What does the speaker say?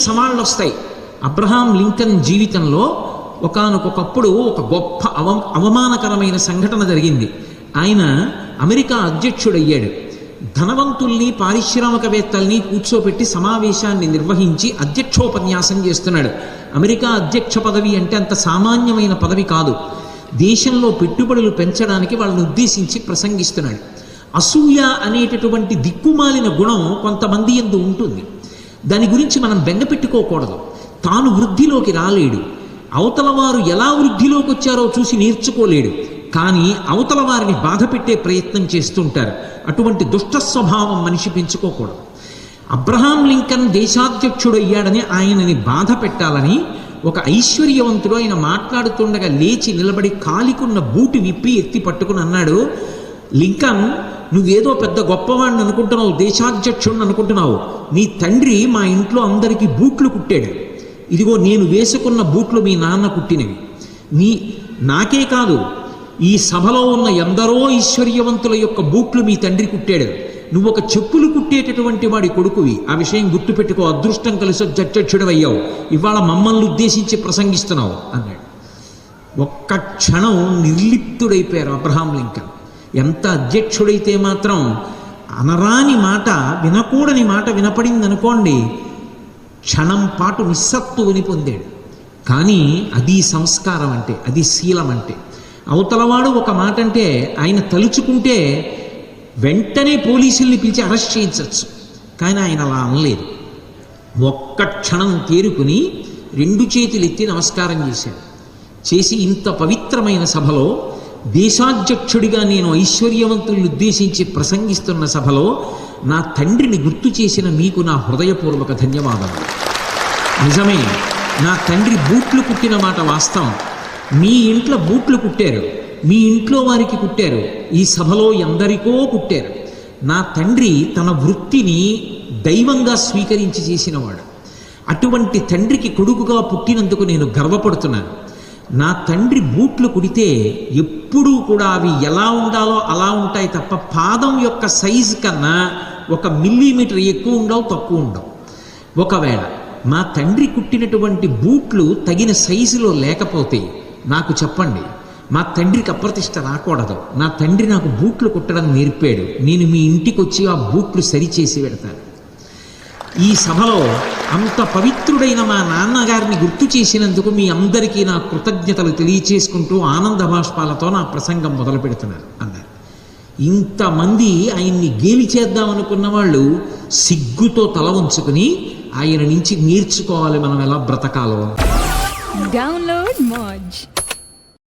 సవాళ్ళు వస్తాయి. Abraham Lincoln జీవితంలో ఒకానొకప్పుడు ఒక గొప్ప అవమానకరమైన సంఘటన జరిగింది. ఆయన అమెరికా అధ్యక్షుడయ్యాడు. ధనవంతుల్ని పారిశ్రామికవేత్తల్ని కూర్చోబెట్టి సమావేశాన్ని నిర్వహించి అధ్యక్షోపన్యాసం చేస్తున్నాడు. అమెరికా అధ్యక్ష పదవి అంటే అంత సామాన్యమైన పదవి కాదు. దేశంలో పెట్టుబడులు పెంచడానికి వాళ్ళని ఉద్దేశించి ప్రసంగిస్తున్నాడు. అసూయ అనేటటువంటి దిక్కుమాలిన గుణం కొంతమంది యందు ఉంటుంది. దాని గురించి మనం బెంగపెట్టుకోకూడదు. తాను వృద్ధిలోకి రాలేడు, అవతల వారు ఎలా వృద్ధిలోకి వచ్చారో చూసి నేర్చుకోలేడు, కానీ అవతల వారిని బాధ పెట్టే ప్రయత్నం చేస్తుంటారు. అటువంటి దుష్ట స్వభావం మనిషి పెంచుకోకూడదు. అబ్రహాం లింకన్ దేశాధ్యక్షుడయ్యాడని ఆయనని బాధ పెట్టాలని ఒక ఐశ్వర్యవంతుడు ఆయన మాట్లాడుతుండగా లేచి నిలబడి కాలికున్న బూటు విప్పి ఎత్తి పట్టుకుని అన్నాడు, లింకన్, నువ్వేదో పెద్ద గొప్పవాడిని అనుకుంటున్నావు, దేశాధ్యక్షుడిని అనుకుంటున్నావు. నీ తండ్రి మా ఇంట్లో అందరికీ బూట్లు కుట్టాడు. ఇదిగో నేను వేసుకున్న బూట్లు మీ నాన్న కుట్టినవి. నాకే కాదు, ఈ సభలో ఉన్న ఎందరో ఐశ్వర్యవంతుల యొక్క బూట్లు మీ తండ్రి కుట్టాడు. నువ్వు ఒక చెప్పులు కుట్టేటటువంటి వాడి కొడుకువి. ఆ విషయం గుర్తుపెట్టుకో. అదృష్టం కలిసి అధ్యక్షుడు అయ్యావు. ఇవాళ మమ్మల్ని ఉద్దేశించి ప్రసంగిస్తున్నావు అన్నాడు. ఒక్క క్షణం నిర్లిప్తుడైపోయారు అబ్రహాం లింకన్. ఎంత అధ్యక్షుడైతే మాత్రం అనరాని మాట, వినకూడని మాట వినపడిందనుకోండి, క్షణం పాటు నిస్సత్తువుని పొందాడు. కానీ అది సంస్కారం అంటే, అది శీలం అంటే. అవతలవాడు ఒక మాట అంటే ఆయన తలుచుకుంటే వెంటనే పోలీసుల్ని పిలిచి అరెస్ట్ చేయించవచ్చు. కానీ ఆయన అలా అనలేదు. ఒక్క క్షణం తేరుకుని 2 చేతులు ఎత్తి నమస్కారం చేశాడు. చేసి, ఇంత పవిత్రమైన సభలో, దేశాధ్యక్షుడిగా నేను ఐశ్వర్యవంతుల్ని ఉద్దేశించి ప్రసంగిస్తున్న సభలో నా తండ్రిని గుర్తు చేసిన మీకు నా హృదయపూర్వక ధన్యవాదాలు. నిజమే, నా తండ్రి బూట్లు కుట్టిన మాట వాస్తవం. మీ ఇంట్లో బూట్లు కుట్టారు, మీ ఇంట్లో వారికి కుట్టారు, ఈ సభలో ఎందరికో కుట్టారు. నా తండ్రి తన వృత్తిని దైవంగా స్వీకరించి చేసినవాడు. అటువంటి తండ్రికి కొడుకుగా పుట్టినందుకు నేను గర్వపడుతున్నాను. నా తండ్రి బూట్లు కుడితే ఎప్పుడూ కూడా అవి ఎలా ఉండాలో అలా ఉంటాయి తప్ప పాదం యొక్క సైజు కన్నా 1 మిల్లీమీటర్ ఎక్కువ ఉండవు, తక్కువ ఉండవు. ఒకవేళ మా తండ్రి కుట్టినటువంటి బూట్లు తగిన సైజులో లేకపోతే నాకు చెప్పండి. మా తండ్రికి అప్రతిష్ట రాకూడదు. నా తండ్రి నాకు బూట్లు కుట్టడం నేర్పాడు. నేను మీ ఇంటికి వచ్చి ఆ బూట్లు సరిచేసి పెడతాను. ఈ సభలో అంత పవిత్రుడైన మా నాన్నగారిని గుర్తు చేసినందుకు మీ అందరికీ నా కృతజ్ఞతలు తెలియచేసుకుంటూ ఆనంద బాష్పాలతో నా ప్రసంగం మొదలు పెడుతున్నారు అన్నారు. ఇంతమంది ఆయన్ని గేలి చేద్దామనుకున్న వాళ్ళు సిగ్గుతో తల ఉంచుకుని ఆయన నుంచి నేర్చుకోవాలి మనం ఎలా బ్రతకాలో. డౌన్లోడ్ మోజ్.